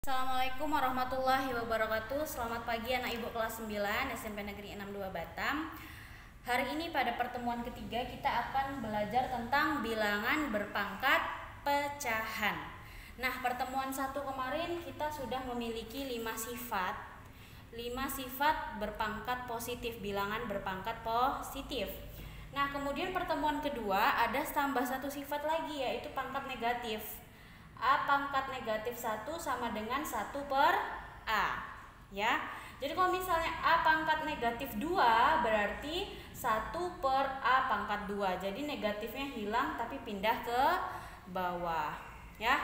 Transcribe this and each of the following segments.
Assalamualaikum warahmatullahi wabarakatuh. Selamat pagi anak ibu kelas 9 SMP Negeri 62 Batam. Hari ini pada pertemuan ketiga kita akan belajar tentang bilangan berpangkat pecahan. Nah, pertemuan satu kemarin kita sudah memiliki 5 sifat berpangkat positif, bilangan berpangkat positif. Nah, kemudian pertemuan kedua ada tambah satu sifat lagi, yaitu pangkat negatif. A pangkat negatif 1 sama dengan 1 per A, ya. Jadi kalau misalnya A pangkat negatif 2 berarti 1 per A pangkat 2. Jadi negatifnya hilang tapi pindah ke bawah, ya.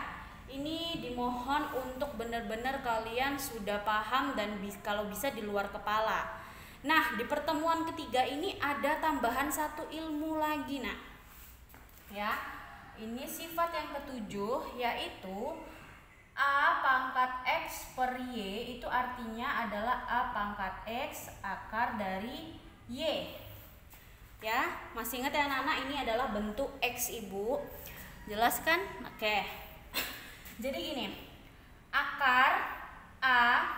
Ini dimohon untuk benar-benar kalian sudah paham dan kalau bisa di luar kepala. Nah, di pertemuan ketiga ini ada tambahan satu ilmu lagi, nak. Ya. Ini sifat yang ketujuh, yaitu A pangkat X per Y, itu artinya adalah A pangkat X akar dari Y. Ya, masih ingat ya anak-anak, ini adalah bentuk X, Ibu. Jelas kan? Oke. Jadi gini, akar A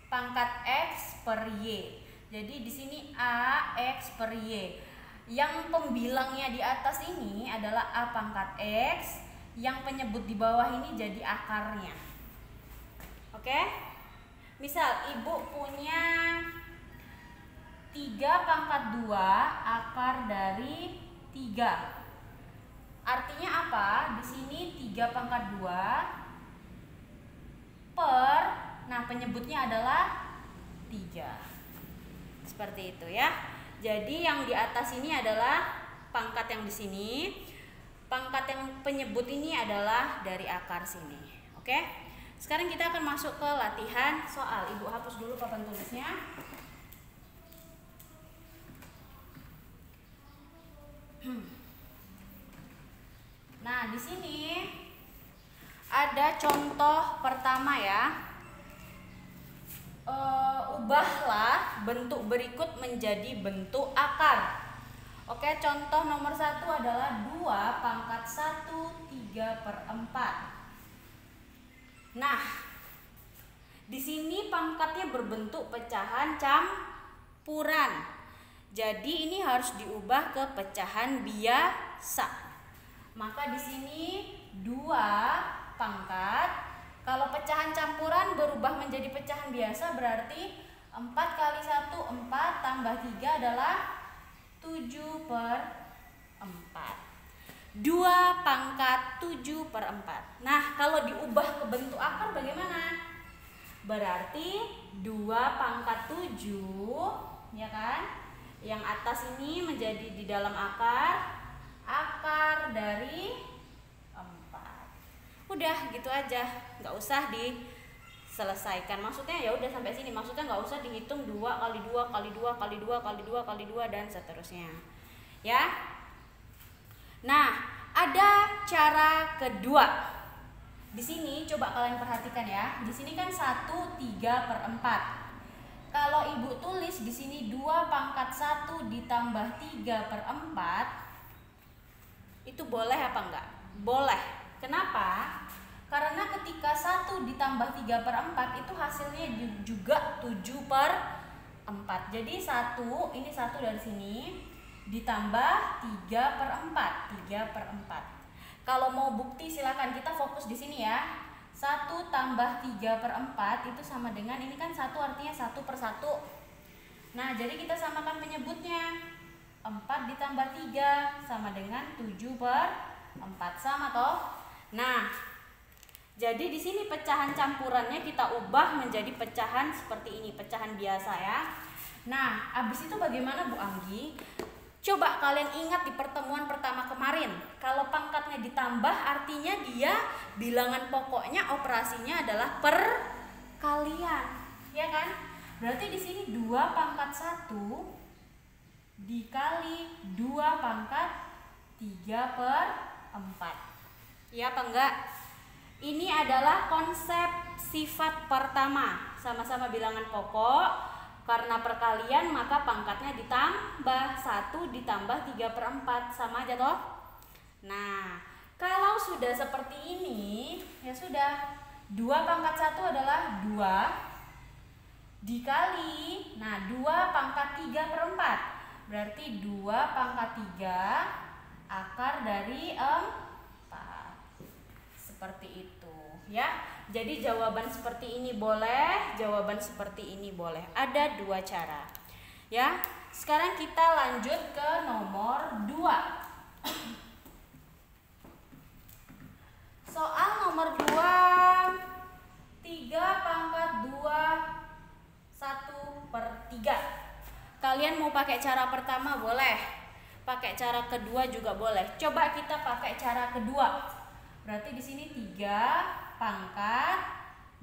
pangkat X per Y. Jadi di sini A X per Y. Yang pembilangnya di atas ini adalah A pangkat X, yang penyebut di bawah ini jadi akarnya. Oke? Misal ibu punya 3 pangkat 2 akar dari 3. Artinya apa? Di sini 3 pangkat 2 per, nah penyebutnya adalah 3. Seperti itu ya. Jadi yang di atas ini adalah pangkat yang di sini, pangkat yang penyebut ini adalah dari akar sini. Oke? Sekarang kita akan masuk ke latihan soal. Ibu hapus dulu papan tulisnya. Nah, di sini ada contoh pertama ya. Ubahlah bentuk berikut menjadi bentuk akar. Oke, contoh nomor 1 adalah 2 pangkat 1 3 per 4. Nah, di sini pangkatnya berbentuk pecahan campuran. Jadi ini harus diubah ke pecahan biasa. Maka di sini 2 pangkat. Kalau pecahan campuran berubah menjadi pecahan biasa berarti 4 kali 1 4 tambah 3 adalah 7 per 4. 2 pangkat 7 per 4. Nah, kalau diubah ke bentuk akar bagaimana? Berarti 2 pangkat 7, ya kan? Yang atas ini menjadi di dalam akar dari 4. Udah gitu aja, nggak usah diselesaikan. Maksudnya ya udah sampai sini. Maksudnya nggak usah dihitung 2 kali 2 kali 2 kali 2 kali 2 kali 2 dan seterusnya. Ya. Nah, ada cara kedua. Di sini coba kalian perhatikan ya. Di sini kan 1 3 per 4. Kalau ibu tulis di sini 2 pangkat 1 ditambah 3 per 4, itu boleh apa enggak? Boleh. Kenapa? Karena ketika 1 ditambah 3 per 4 itu hasilnya juga 7 per 4. Jadi 1, ini 1 dari sini ditambah 3 per 4. 3 per 4. Kalau mau bukti silakan, kita fokus di sini ya. 1 tambah 3 per 4 itu sama dengan, ini kan 1 artinya 1 per 1. Nah, jadi kita samakan penyebutnya. 4 ditambah 3 sama dengan 7 per 4. Sama toh? Nah, jadi di sini pecahan campurannya kita ubah menjadi pecahan seperti ini, pecahan biasa ya. Nah, habis itu bagaimana Bu Anggi? Coba kalian ingat di pertemuan pertama kemarin, kalau pangkatnya ditambah artinya dia bilangan pokoknya operasinya adalah perkalian, ya kan? Berarti di sini 2 pangkat 1 dikali 2 pangkat 3 per 4. Iya apa enggak? Ini adalah konsep sifat pertama. Sama-sama bilangan pokok. Karena perkalian maka pangkatnya ditambah. 1 ditambah 3 per 4. Sama aja toh? Nah, kalau sudah seperti ini, ya sudah. 2 pangkat 1 adalah 2 dikali, nah 2 pangkat 3/4. Berarti 2 pangkat 3 akar dari 4. Seperti itu ya. Jadi jawaban seperti ini boleh, jawaban seperti ini boleh. Ada 2 cara. Ya. Sekarang kita lanjut ke nomor 2. Soal nomor 2, 3 pangkat 2 1/3. Kalian mau pakai cara pertama boleh, pakai cara kedua juga boleh. Coba kita pakai cara kedua. Berarti di sini 3 pangkat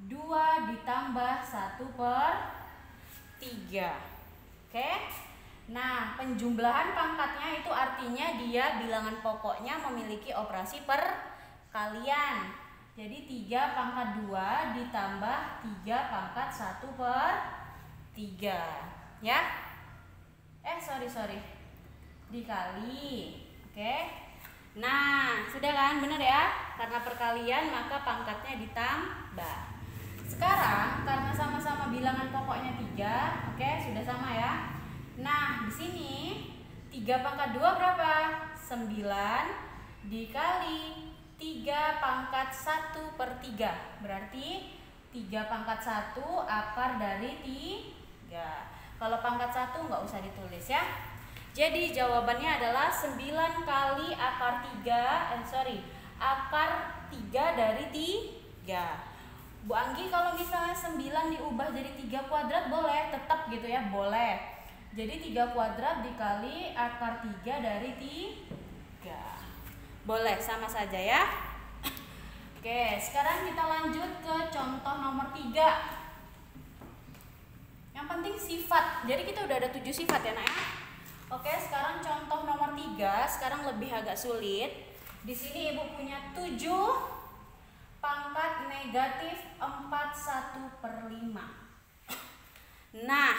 2 ditambah 1/3. Oke. Nah, penjumlahan pangkatnya itu artinya dia bilangan pokoknya memiliki operasi perkalian. Jadi 3 pangkat 2 ditambah 3 pangkat 1/3 ya. Sorry dikali. Oke. Nah, sudah kan, benar ya? Karena perkalian maka pangkatnya ditambah. Sekarang karena sama-sama bilangan pokoknya 3, oke, sudah sama ya. Nah, di sini 3 pangkat 2 berapa? 9 dikali 3 pangkat 1/3. Berarti 3 pangkat 1 akar dari 3. Kalau pangkat 1 nggak usah ditulis ya. Jadi jawabannya adalah 9 kali akar 3, akar 3 dari 3. Bu Anggi, kalau misalnya 9 diubah jadi 3 kuadrat boleh, tetap gitu ya, boleh. Jadi 3 kuadrat dikali akar 3 dari 3. Boleh, sama saja ya. Oke, sekarang kita lanjut ke contoh nomor 3. Yang penting sifat. Jadi kita udah ada 7 sifat ya, Nak ya. Oke, sekarang contoh nomor 3, sekarang lebih agak sulit. Di sini Ibu punya 7 pangkat negatif 4 1/5. Nah,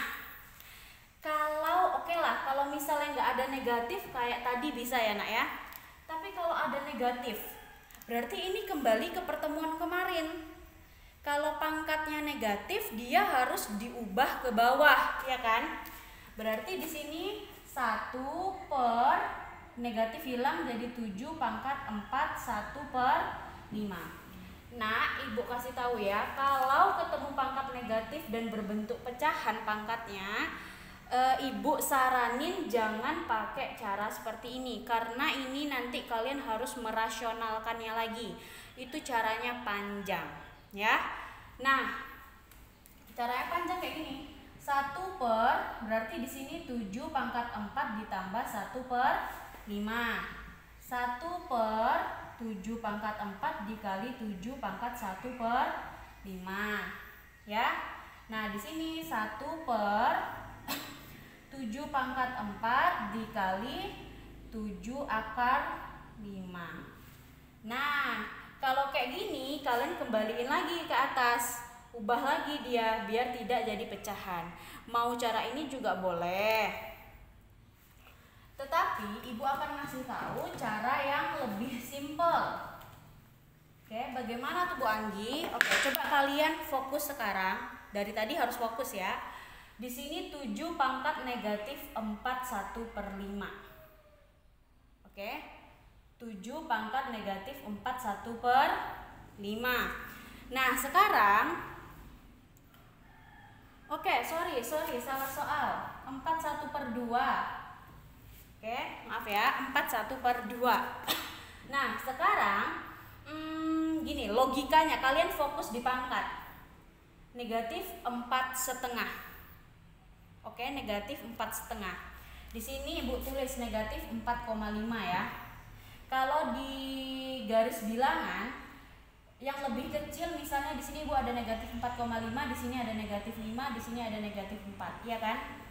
kalau misalnya nggak ada negatif kayak tadi bisa ya, Nak ya. Tapi kalau ada negatif, berarti ini kembali ke pertemuan kemarin. Kalau pangkatnya negatif, dia harus diubah ke bawah, ya kan? Berarti di sini 1 per negatif hilang jadi 7 pangkat 4 1/5. Nah, Ibu kasih tahu ya, kalau ketemu pangkat negatif dan berbentuk pecahan pangkatnya, Ibu saranin jangan pakai cara seperti ini, karena ini nanti kalian harus merasionalkannya lagi. Itu caranya panjang, ya. Nah, caranya panjang kayak gini. 1 per, berarti di sini 7 pangkat 4 ditambah 1/5. 1 per 7 pangkat 4 dikali 7 pangkat 1/5, ya. Nah, di sini 1 per 7 pangkat 4 dikali 7 akar 5. Nah, kalau kayak gini kalian kembaliin lagi ke atas, ubah lagi dia biar tidak jadi pecahan. Mau cara ini juga boleh, tetapi Ibu akan ngasih tahu cara yang lebih simple. Oke, bagaimana tuh Bu Anggi? Oke, coba kalian fokus sekarang. Dari tadi harus fokus ya. Di sini 7 pangkat negatif 4 1/5. Oke, 7 pangkat negatif 4 1/5. Nah, sekarang sorry, salah soal. 4 1/2. Oke, maaf ya, 4 1/2. Nah, sekarang gini logikanya, kalian fokus di pangkat negatif 4,5. Oke, negatif 4,5. Di sini Ibu tulis negatif 4,5 ya. Kalau di garis bilangan yang lebih kecil, misalnya di sini Ibu ada negatif 4,5, di sini ada negatif 5, di sini ada negatif 4, iya kan?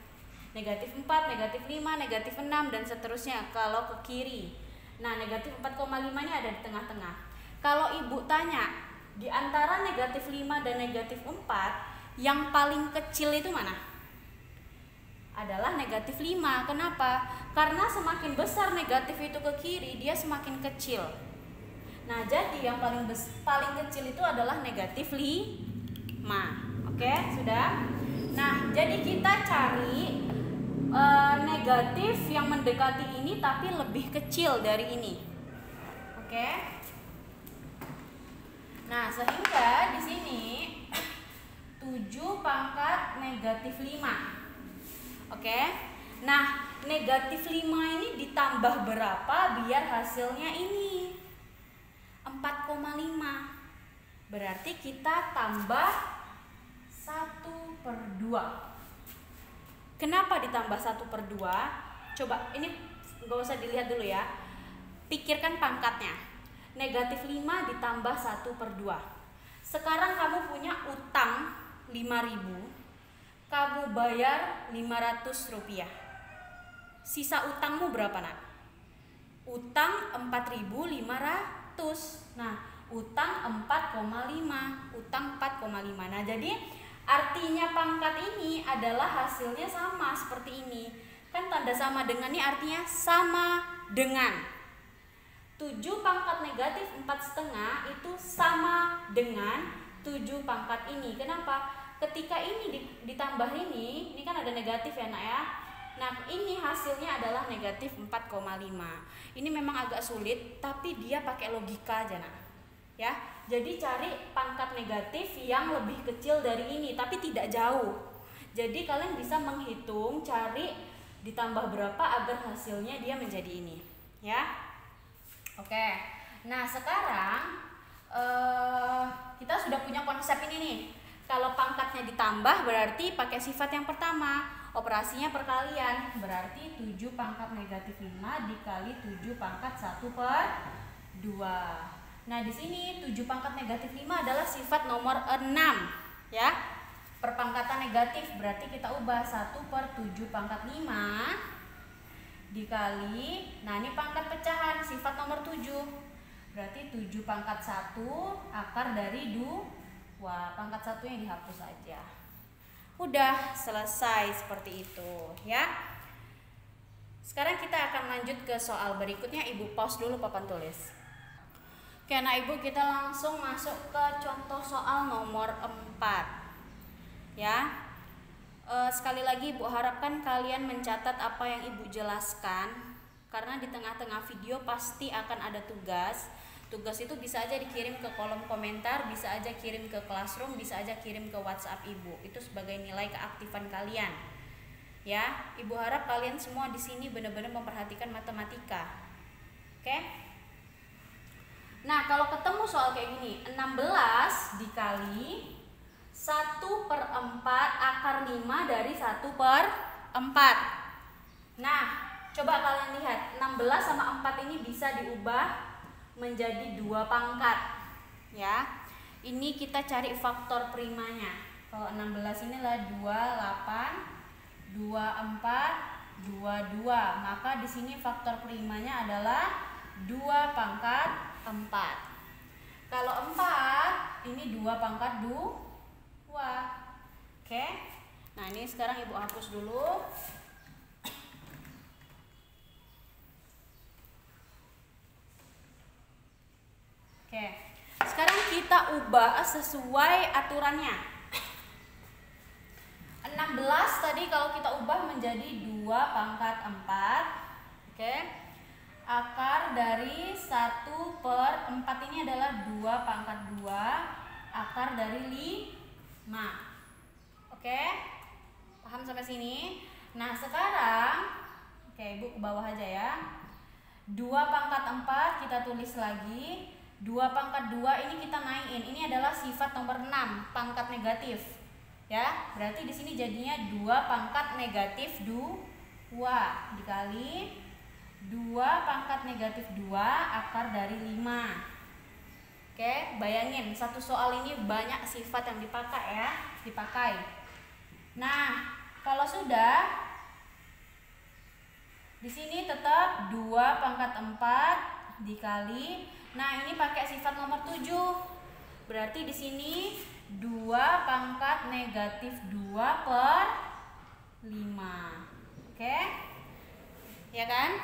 Negatif 4, negatif 5, negatif 6 dan seterusnya kalau ke kiri. Nah, negatif 4,5 ini ada di tengah-tengah. Kalau Ibu tanya di antara negatif 5 dan negatif 4, yang paling kecil itu mana? Adalah negatif 5. Kenapa? Karena semakin besar negatif itu ke kiri, dia semakin kecil. Nah, jadi yang paling kecil itu adalah negatif 5. Oke, sudah? Nah, jadi kita cari negatif yang mendekati ini tapi lebih kecil dari ini. Oke? Nah, sehingga di sini 7 pangkat negatif 5. Oke? Nah, negatif 5 ini ditambah berapa biar hasilnya ini 4,5. Berarti kita tambah 1/2. Kenapa ditambah 1/2? Coba ini gak usah dilihat dulu ya. Pikirkan pangkatnya. Negatif 5 ditambah 1/2. Sekarang kamu punya utang 5.000. Kamu bayar 500 rupiah. Sisa utangmu berapa, nak? Utang 4.500. Nah, utang 4,5. Utang 4,5. Nah, jadi artinya pangkat ini adalah hasilnya sama seperti ini. Kan tanda sama dengan ini artinya sama dengan. 7 pangkat negatif 4,5 itu sama dengan 7 pangkat ini. Kenapa? Ketika ini ditambah ini kan ada negatif ya, nak ya. Nah, ini hasilnya adalah negatif 4,5. Ini memang agak sulit, tapi dia pakai logika aja, nak. Ya, jadi cari pangkat negatif yang lebih kecil dari ini, tapi tidak jauh. Jadi kalian bisa menghitung, cari ditambah berapa agar hasilnya dia menjadi ini, ya. Oke. Nah, sekarang kita sudah punya konsep ini nih. Kalau pangkatnya ditambah berarti pakai sifat yang pertama. Operasinya perkalian, berarti 7 pangkat negatif 5 dikali 7 pangkat 1/2. Nah, di sini 7 pangkat negatif 5 adalah sifat nomor 6, ya. Perpangkatan negatif berarti kita ubah 1/7 pangkat 5 dikali, nah ini pangkat pecahan sifat nomor 7. Berarti 7 pangkat 1 akar dari 2. Pangkat 1-nya dihapus aja. Udah selesai seperti itu, ya. Sekarang kita akan lanjut ke soal berikutnya. Ibu pause dulu papan tulis. Oke, nah Ibu, kita langsung masuk ke contoh soal nomor 4. Ya. Sekali lagi Ibu harapkan kalian mencatat apa yang Ibu jelaskan, karena di tengah-tengah video pasti akan ada tugas. Tugas itu bisa aja dikirim ke kolom komentar, bisa aja kirim ke classroom, bisa aja kirim ke WhatsApp Ibu. Itu sebagai nilai keaktifan kalian. Ya, Ibu harap kalian semua di sini benar-benar memperhatikan matematika. Oke? Nah, kalau ketemu soal kayak gini, 16 dikali 1/4 akar 5 dari 1/4. Nah, coba kalian lihat, 16 sama 4 ini bisa diubah menjadi 2 pangkat, ya. Ini kita cari faktor primanya. Kalau 16 inilah 28, 24, 22. Maka di sini faktor primanya adalah 2 pangkat 4. Kalau 4 ini 2 pangkat 2. Oke. Nah, ini sekarang Ibu hapus dulu. Oke, sekarang kita ubah sesuai aturannya. 16 tadi kalau kita ubah menjadi 2 pangkat 4. Oke. Akar dari 1/4 ini adalah 2 pangkat 2 akar dari 5. Oke. Paham sampai sini? Nah, sekarang oke, Ibu ke bawah aja ya. 2 pangkat 4 kita tulis lagi. 2 pangkat 2 ini kita naikin. Ini adalah sifat nomor 6, pangkat negatif. Ya, berarti di sini jadinya 2 pangkat negatif 2 dikali 2 pangkat negatif 2 akar dari 5. Oke, bayangin satu soal ini banyak sifat yang dipakai. Nah, kalau sudah di sini tetap 2 pangkat 4 dikali. Nah, ini pakai sifat nomor 7. Berarti di sini 2 pangkat negatif 2/5. Oke? Ya kan?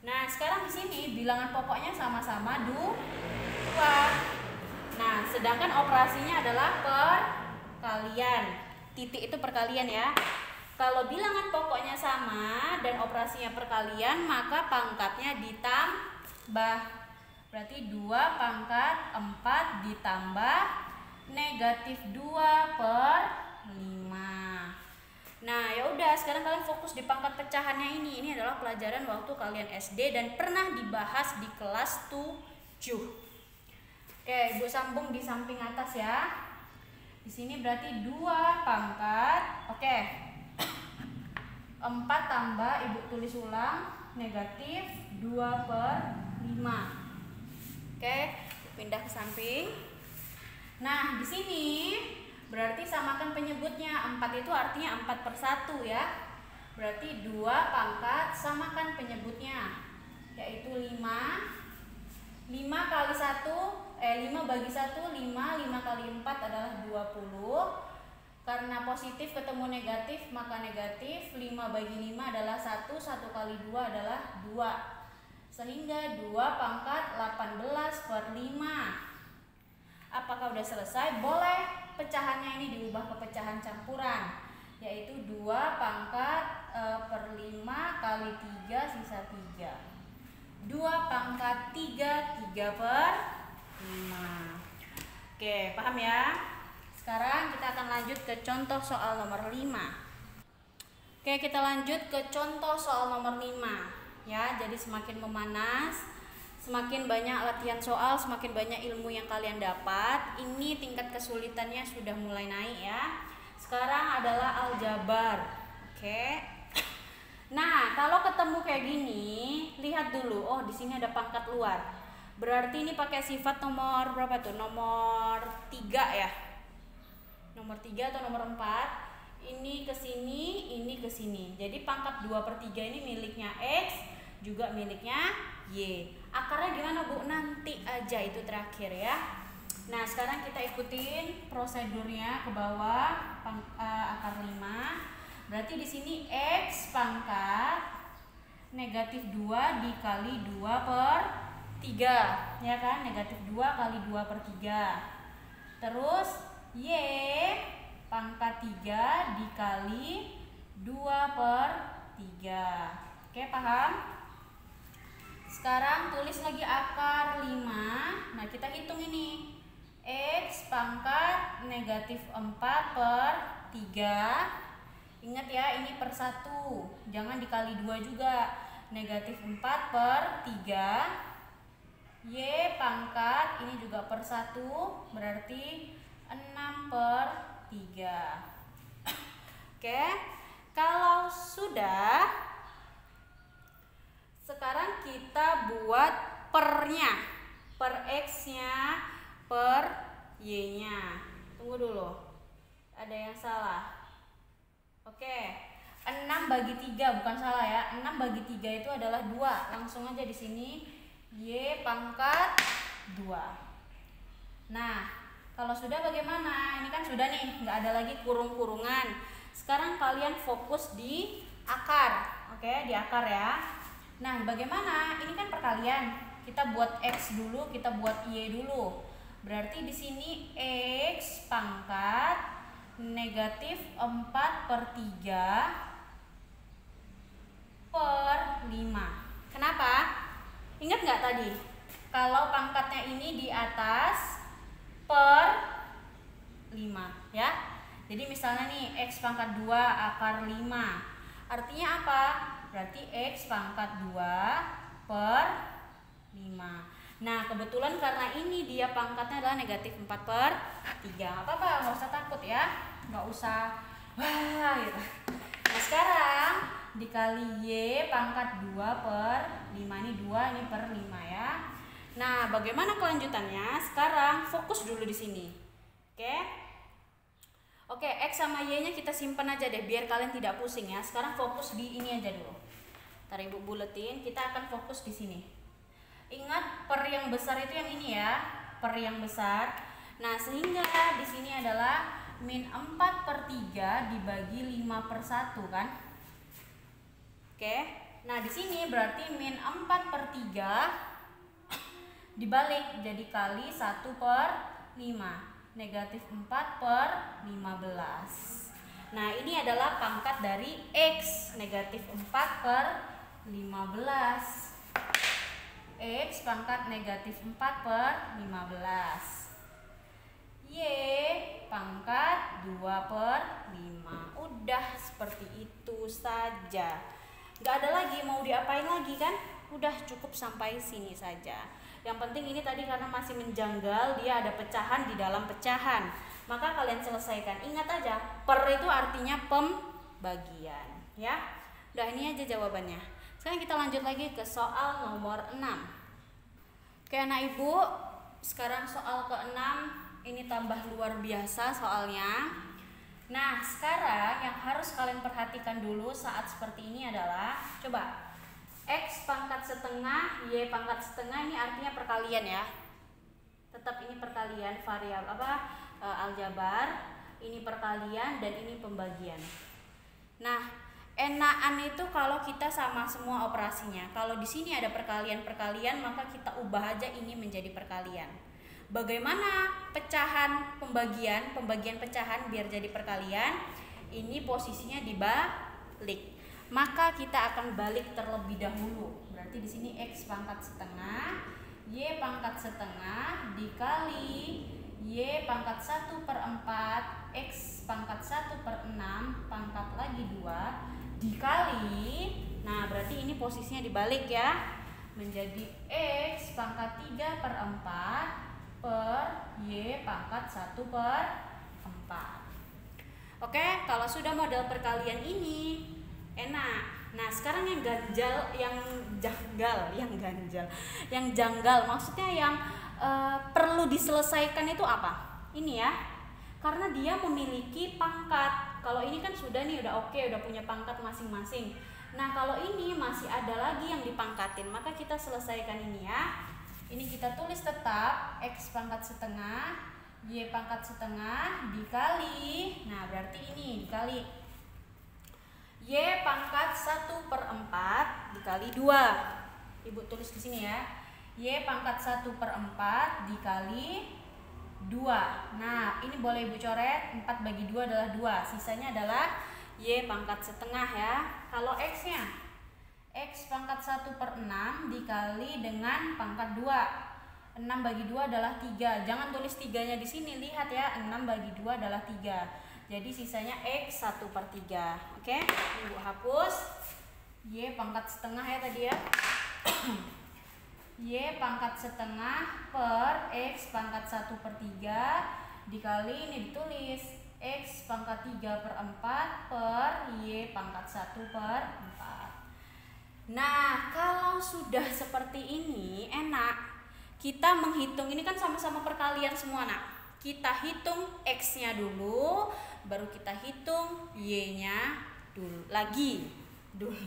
Nah, sekarang di sini bilangan pokoknya sama-sama 2. Nah, sedangkan operasinya adalah perkalian. Titik itu perkalian ya. Kalau bilangan pokoknya sama dan operasinya perkalian, maka pangkatnya ditambah. Berarti 2 pangkat 4 ditambah negatif 2 per 5. Nah, ya udah, sekarang kalian fokus di pangkat pecahannya ini. Ini adalah pelajaran waktu kalian SD dan pernah dibahas di kelas 7. Oke, Ibu sambung di samping atas ya. Di sini berarti 2 pangkat. Oke. 4 tambah, Ibu tulis ulang, negatif 2 per 5. Oke, pindah ke samping. Nah, di sini berarti samakan penyebutnya. 4 itu artinya 4 per 1 ya. Berarti 2 pangkat samakan penyebutnya, yaitu 5. 5 kali 5 bagi 1, 5 kali 4 adalah 20. Karena positif ketemu negatif, maka negatif. 5 bagi 5 adalah 1, 1 kali 2 adalah 2. Sehingga 2 pangkat 18 per 5. Apakah udah selesai? Boleh pecahannya ini diubah ke pecahan campuran, yaitu 2 pangkat per 5 kali 3 sisa 3. 2 pangkat 3 per 5. Oke, paham ya? Sekarang kita akan lanjut ke contoh soal nomor 5. Oke, kita lanjut ke contoh soal nomor 5 ya. Jadi semakin memanas, semakin banyak latihan soal, semakin banyak ilmu yang kalian dapat. Ini tingkat kesulitannya sudah mulai naik ya. Sekarang adalah aljabar. Oke. Nah, kalau ketemu kayak gini, lihat dulu. Oh, di sini ada pangkat luar. Berarti ini pakai sifat nomor berapa tuh? Nomor 3 ya. Nomor 3 atau nomor 4. Ini ke sini, ini ke sini. Jadi pangkat 2 per 3 ini miliknya X, juga miliknya Y. Akarnya gimana, Bu? Nanti aja, itu terakhir ya. Nah, sekarang kita ikutin prosedurnya ke bawah, akar 5. Berarti di sini X pangkat negatif 2 dikali 2 per 3, ya kan? Negatif 2 kali 2 per 3. Terus Y pangkat 3 dikali 2 per 3. Oke, paham? Sekarang tulis lagi akar 5. Nah, kita hitung ini. X pangkat negatif 4 per 3. Ingat ya, ini per 1. Jangan dikali 2 juga. Negatif 4 per 3. Y pangkat, ini juga per 1. Berarti 6 per 3. Oke, kalau sudah, sekarang kita buat pernya, per X-nya, per Y-nya. Tunggu dulu, ada yang salah. Oke, 6 bagi 3, bukan salah ya. 6 bagi 3 itu adalah 2. Langsung aja di sini, Y pangkat 2. Nah, kalau sudah bagaimana? Ini kan sudah nih, nggak ada lagi kurung-kurungan. Sekarang kalian fokus di akar. Oke, di akar ya. Nah, bagaimana? Ini kan perkalian. Kita buat X dulu, kita buat Y dulu. Berarti di sini X pangkat negatif 4 per 3 per 5. Kenapa? Ingat nggak tadi? Kalau pangkatnya ini di atas per 5 ya. Jadi misalnya nih X pangkat 2 akar 5. Artinya apa? Berarti X pangkat 2 per 5. Nah, kebetulan karena ini dia pangkatnya adalah negatif 4 per 3. Apa-apa, nggak usah takut ya. Nggak usah wah gitu. Nah, sekarang dikali Y pangkat 2 per 5. Ini 2, ini per 5 ya. Nah, bagaimana kelanjutannya? Sekarang fokus dulu di sini. Oke, X sama Y-nya kita simpan aja deh biar kalian tidak pusing ya. Sekarang fokus di ini aja dulu. Ntar Ibu buletin, kita akan fokus di sini. Ingat, per yang besar itu yang ini ya, per yang besar. Nah, sehingga di sini adalah min 4 per 3 dibagi 5 per 1 kan. Oke, Nah, di sini berarti min 4/3 dibalik jadi kali 1/5. Negatif 4/15. Nah, ini adalah pangkat dari X. Negatif 4/15. X pangkat negatif 4/15. Y pangkat 2/5. Udah seperti itu saja. Nggak ada lagi mau diapain lagi kan? Udah cukup sampai sini saja. Yang penting ini tadi karena masih menjanggal, dia ada pecahan di dalam pecahan. Maka kalian selesaikan. Ingat aja, per itu artinya pembagian, ya. Udah, ini aja jawabannya. Sekarang kita lanjut lagi ke soal nomor 6. Oke, anak ibu, sekarang soal ke-6 ini tambah luar biasa soalnya. Nah, sekarang yang harus kalian perhatikan dulu saat seperti ini adalah, coba X pangkat setengah, Y pangkat setengah, ini artinya perkalian ya. Tetap ini perkalian, variabel aljabar, ini perkalian dan ini pembagian. Nah, enakan itu kalau kita sama semua operasinya. Kalau di sini ada perkalian-perkalian, maka kita ubah aja ini menjadi perkalian. Bagaimana pecahan pembagian pecahan biar jadi perkalian? Ini posisinya dibalik. Maka kita akan balik terlebih dahulu. Berarti di sini X pangkat setengah, Y pangkat setengah dikali Y pangkat 1/4, X pangkat 1/6, pangkat lagi 2 dikali. Nah, berarti ini posisinya dibalik ya. Menjadi X pangkat 3/4 per Y pangkat 1/4. Oke, kalau sudah model perkalian ini enak. Nah, sekarang yang janggal maksudnya yang perlu diselesaikan itu apa? Ini ya, karena dia memiliki pangkat. Kalau ini kan sudah nih, udah oke, udah punya pangkat masing-masing. Nah, kalau ini masih ada lagi yang dipangkatin, maka kita selesaikan ini ya. Ini kita tulis tetap X pangkat setengah, Y pangkat setengah dikali. Nah, berarti ini dikali Y pangkat 1/4 dikali 2. Ibu tulis di sini ya. Y pangkat 1/4 dikali 2. Nah, ini boleh Ibu coret. 4 bagi 2 adalah 2. Sisanya adalah Y pangkat setengah ya. Kalau X-nya, X pangkat 1/6 dikali dengan pangkat 2. 6 bagi 2 adalah 3. Jangan tulis 3-nya di sini. Lihat ya, 6 bagi 2 adalah 3. Jadi sisanya X 1/3. Oke, Ibu hapus. Y pangkat setengah ya tadi ya. Y pangkat setengah per X pangkat 1/3 dikali, ini ditulis X pangkat 3/4 per Y pangkat 1/4. Nah, kalau sudah seperti ini enak. Kita menghitung, ini kan sama-sama perkalian semua nak. Kita hitung X-nya dulu, baru kita hitung Y-nya lagi dulu.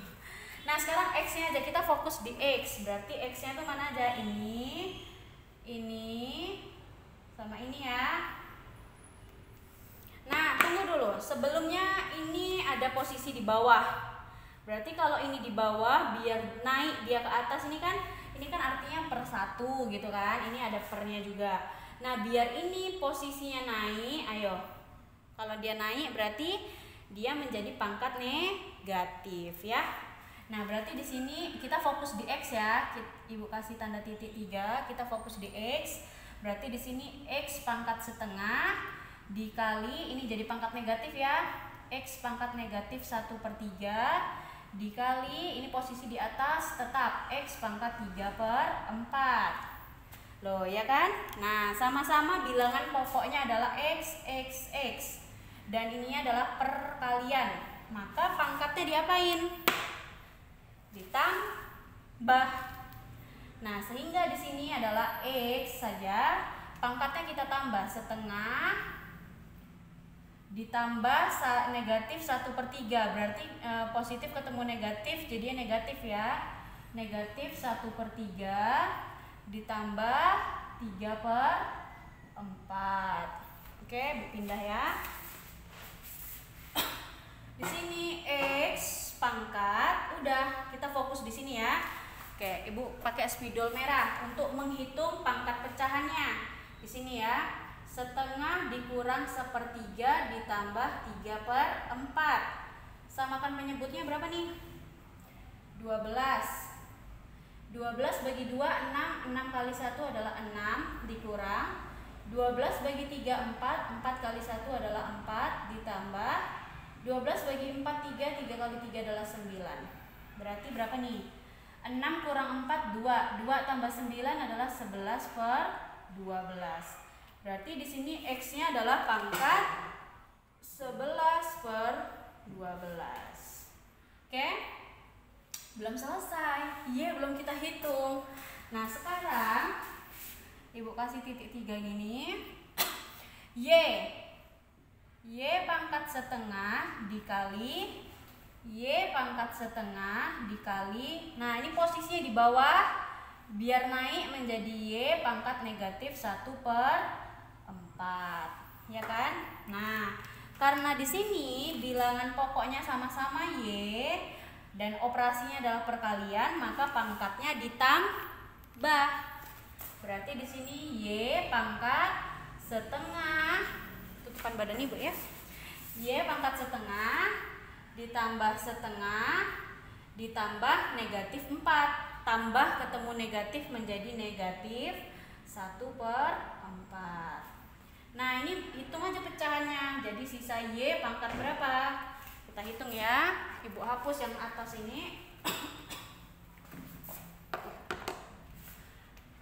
Nah, sekarang X-nya aja, kita fokus di X. Berarti X-nya tuh mana aja? Ini, sama ini ya. Nah, tunggu dulu. Sebelumnya ini ada posisi di bawah. Berarti kalau ini di bawah, biar naik dia ke atas, ini kan artinya per 1 gitu kan. Ini ada pernya juga. Nah, biar ini posisinya naik, ayo. Kalau dia naik berarti dia menjadi pangkat negatif ya. Nah, berarti di sini kita fokus di X ya. Ibu kasih tanda titik 3, kita fokus di X. Berarti di sini X pangkat setengah dikali, ini jadi pangkat negatif ya. X pangkat negatif 1/3 dikali, ini posisi di atas tetap X pangkat 3/4. Loh ya kan? Nah, sama-sama bilangan pokoknya adalah X, X, X. Dan ininya adalah perkalian. Maka pangkatnya diapain? Ditambah. Nah, sehingga di sini adalah X saja. Pangkatnya kita tambah setengah ditambah negatif 1/3. Berarti positif ketemu negatif, jadinya negatif ya. Negatif 1/3 ditambah 3/4. Oke, pindah ya. Di sini X pangkat, udah kita fokus fokus di sini ya. Oke, Ibu pakai spidol merah untuk menghitung pangkat pecahannya. Di sini ya, setengah dikurang sepertiga ditambah 3/4. Samakan penyebutnya berapa nih? 12. 12 bagi 2, 6. 6 kali 1 adalah 6 dikurang 12 bagi 3, 4. 4 kali 1 adalah 4 ditambah 12 bagi 4, 3. 3 kali 3 adalah 9. Berarti berapa nih? 6 kurang 4, 2. 2 tambah 9 adalah 11/12. Berarti di sini X-nya adalah pangkat 11/12. Oke? Belum selesai. Iya, belum kita hitung. Nah, sekarang Ibu kasih titik 3 gini. Y pangkat setengah dikali Y pangkat setengah dikali. Nah, ini posisinya di bawah biar naik menjadi Y pangkat negatif 1/4. Ya kan? Nah, karena di sini bilangan pokoknya sama-sama Y dan operasinya adalah perkalian, maka pangkatnya ditambah. Berarti di sini Y pangkat setengah, tutupan badan Ibu ya. Y pangkat setengah ditambah setengah ditambah negatif 4. Tambah ketemu negatif menjadi negatif 1/4. Nah, ini hitung aja pecahannya. Jadi sisa Y pangkat berapa? Kita hitung ya. Ibu hapus yang atas ini.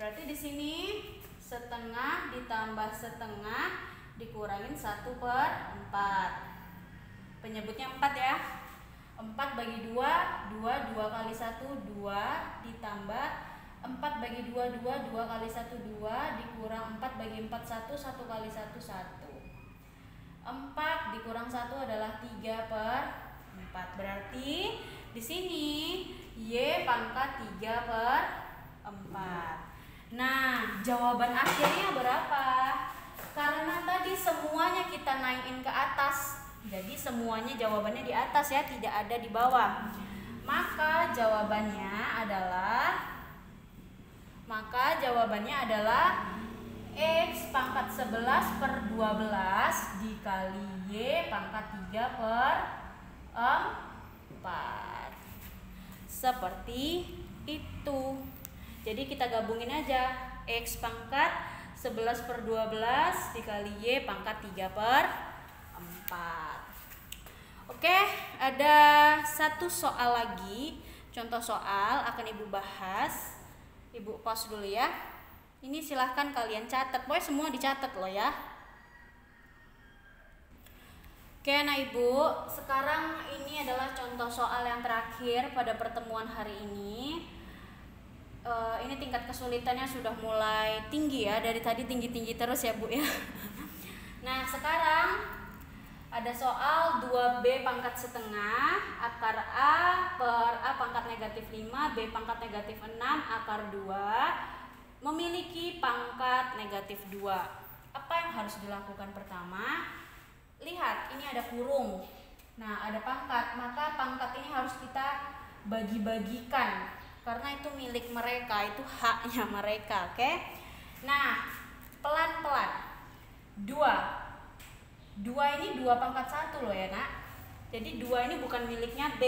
Berarti di sini setengah ditambah setengah dikurangin 1/4. Penyebutnya 4 ya. 4 bagi 2, 2. 2 kali 1, 2. Ditambah 4 bagi 2, 2. 2 kali 1, 2. Dikurang 4 bagi 4, 1. 1 kali 1, 1. 4 dikurang 1 adalah 3/4. Berarti di sini Y pangkat 3/4. Nah, jawaban akhirnya berapa? Karena tadi semuanya kita naikin ke atas, jadi semuanya jawabannya di atas ya, tidak ada di bawah. Maka jawabannya adalah X pangkat 11/12 dikali Y pangkat 3/4. Seperti itu. Jadi kita gabungin aja. X pangkat 11/12 dikali Y pangkat 3/4. Oke, ada satu soal lagi. Contoh soal akan Ibu bahas. Ibu pause dulu ya. Ini silahkan kalian catat. Pokoknya semua dicatat loh ya. Oke, nah Ibu, sekarang ini adalah contoh soal yang terakhir pada pertemuan hari ini. Ini tingkat kesulitannya sudah mulai tinggi ya. Dari tadi tinggi-tinggi terus ya Bu ya. Nah, sekarang ada soal 2B pangkat setengah akar A per A pangkat negatif 5 B pangkat negatif 6 akar 2 memiliki pangkat negatif 2. Apa yang harus dilakukan pertama? Lihat, ini ada kurung. Nah, ada pangkat, maka pangkat ini harus kita bagi-bagikan karena itu milik mereka, itu haknya mereka, oke? Nah, pelan-pelan. 2 ini 2 pangkat 1 loh ya nak. Jadi 2 ini bukan miliknya B,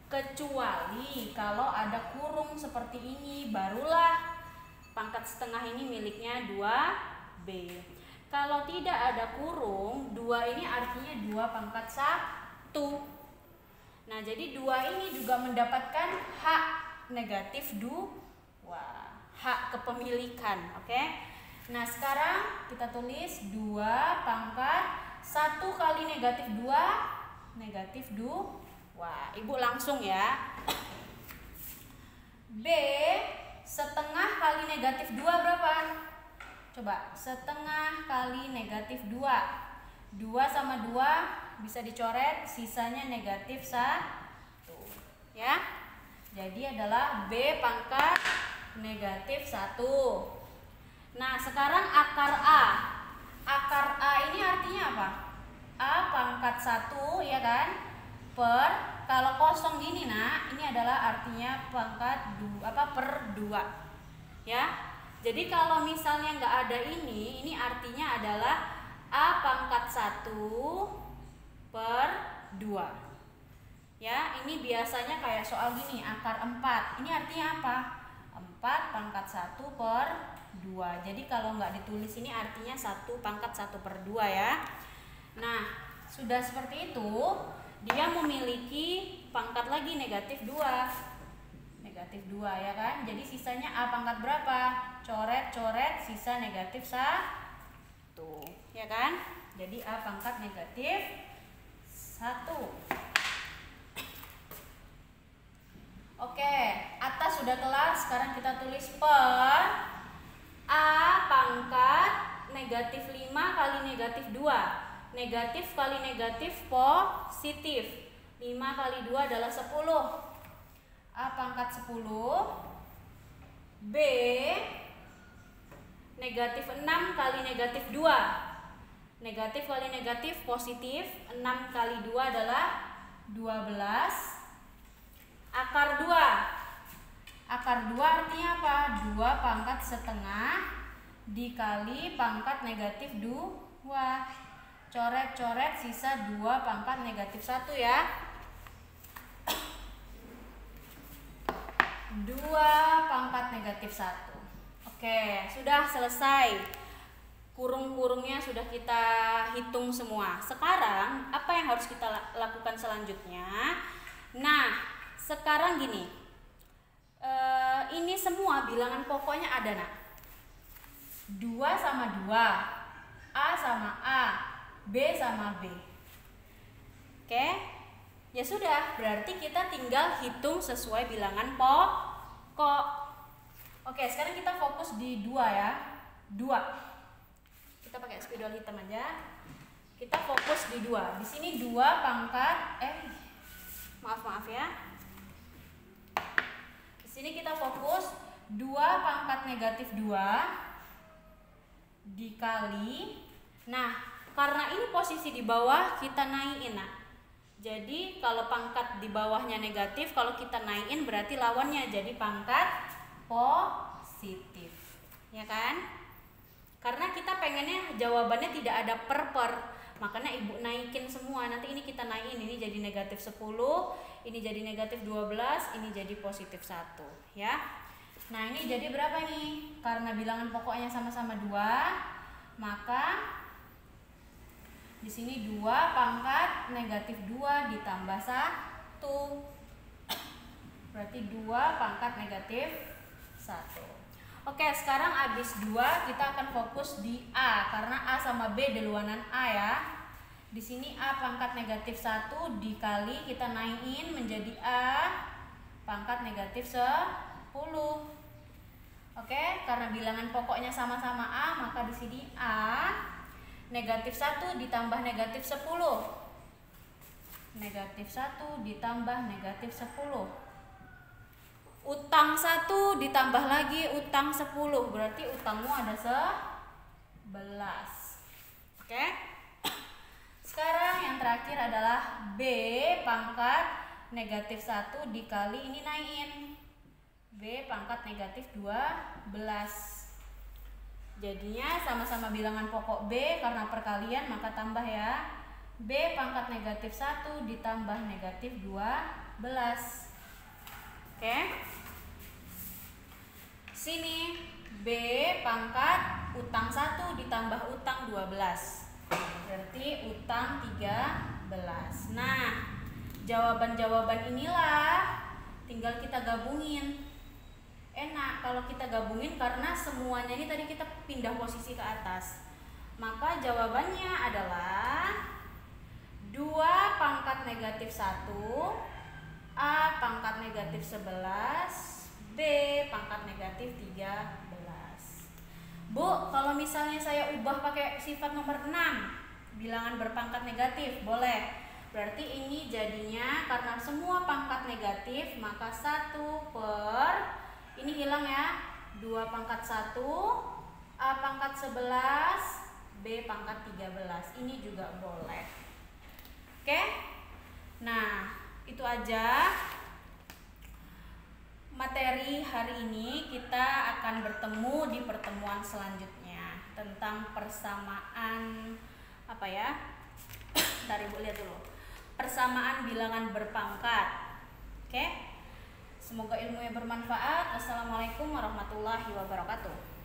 kecuali kalau ada kurung seperti ini, barulah pangkat setengah ini miliknya 2B. Kalau tidak ada kurung, 2 ini artinya 2 pangkat 1. Nah, jadi 2 ini juga mendapatkan hak negatif 2, hak kepemilikan, oke? Nah, sekarang kita tulis 2 pangkat 1 kali negatif 2, negatif 2. Ibu langsung ya. B setengah kali negatif 2 berapa? Coba, setengah kali negatif 2. 2 sama 2 bisa dicoret, sisanya negatif 1. Ya. Jadi adalah B pangkat negatif 1. Nah, sekarang akar A. Akar A ini artinya apa? A pangkat 1 ya kan? per, kalau kosong gini nak, ini adalah artinya pangkat per 2 ya. Jadi kalau misalnya nggak ada ini artinya adalah A pangkat 1 per 2 ya. Ini biasanya kayak soal gini, akar 4, ini artinya apa? 4 pangkat 1 per 2. Jadi kalau nggak ditulis ini artinya 1 pangkat 1 per 2 ya. Nah, sudah seperti itu, dia memiliki pangkat lagi negatif 2. Negatif 2 ya kan. Jadi sisanya A pangkat berapa? Coret-coret, sisa negatif 1 ya kan. Jadi A pangkat negatif 1. Oke, atas sudah kelar. Sekarang kita tulis per A pangkat negatif 5 kali negatif 2. Negatif kali negatif positif. 5 kali 2 adalah 10. A pangkat 10. B negatif 6 kali negatif 2. Negatif kali negatif positif. 6 kali 2 adalah 12. Akar 2. Akar 2 artinya apa? 2 pangkat setengah dikali pangkat negatif 2. Coret-coret, sisa 2 pangkat negatif 1 ya. 2 pangkat negatif 1. Oke, sudah selesai. Kurung-kurungnya sudah kita hitung semua. Sekarang apa yang harus kita lakukan selanjutnya? Nah, sekarang gini, ini semua bilangan pokoknya ada nak. 2 sama 2, A sama A, B sama B. Oke, ya sudah, berarti kita tinggal hitung sesuai bilangan pokok. Oke, sekarang kita fokus di 2 ya. 2. Kita pakai spidol hitam aja. Kita fokus di 2. Di sini 2 pangkat maaf ya. Di sini kita fokus 2 pangkat negatif 2 dikali. Nah, karena ini posisi di bawah, kita naikin nak. Jadi kalau pangkat di bawahnya negatif, kalau kita naikin berarti lawannya jadi pangkat positif, ya kan? Karena kita pengennya jawabannya tidak ada per, makanya ibu naikin semua. Nanti ini kita naikin, ini jadi negatif 10, ini jadi negatif 12, ini jadi positif 1 ya. Nah, ini jadi berapa nih? Karena bilangan pokoknya sama-sama 2, maka di sini 2 pangkat negatif 2 ditambah 1. Berarti 2 pangkat negatif 1. Oke, sekarang habis 2 kita akan fokus di A, karena A sama B duluanan A ya. Di sini A pangkat negatif 1 dikali, kita naikin menjadi A pangkat negatif 10. Oke, karena bilangan pokoknya sama-sama A, maka di sini A negatif 1 ditambah negatif 10. Negatif 1 ditambah negatif 10. Utang 1 ditambah lagi utang 10. Berarti utangmu ada 11. Oke. Sekarang yang terakhir adalah B pangkat negatif 1 dikali, ini naikin, B pangkat negatif 12. Jadinya sama-sama bilangan pokok B, karena perkalian maka tambah ya. B pangkat negatif 1 ditambah negatif 12. Oke. Sini B pangkat utang 1 ditambah utang 12. Berarti utang 13. Nah, jawaban-jawaban inilah tinggal kita gabungin. Enak kalau kita gabungin karena semuanya ini tadi kita pindah posisi ke atas. Maka jawabannya adalah 2 pangkat negatif 1, A pangkat negatif 11, B pangkat negatif 13. Bu, kalau misalnya saya ubah pakai sifat nomor 6, bilangan berpangkat negatif, boleh. Berarti ini jadinya karena semua pangkat negatif, maka 1 per, ini hilang ya, 2 pangkat 1, A pangkat 11, B pangkat 13. Ini juga boleh. Oke. Nah, itu aja materi hari ini. Kita akan bertemu di pertemuan selanjutnya tentang persamaan apa ya? Bentar Ibu lihat dulu. Persamaan bilangan berpangkat. Oke? Semoga ilmunya bermanfaat. Assalamualaikum warahmatullahi wabarakatuh.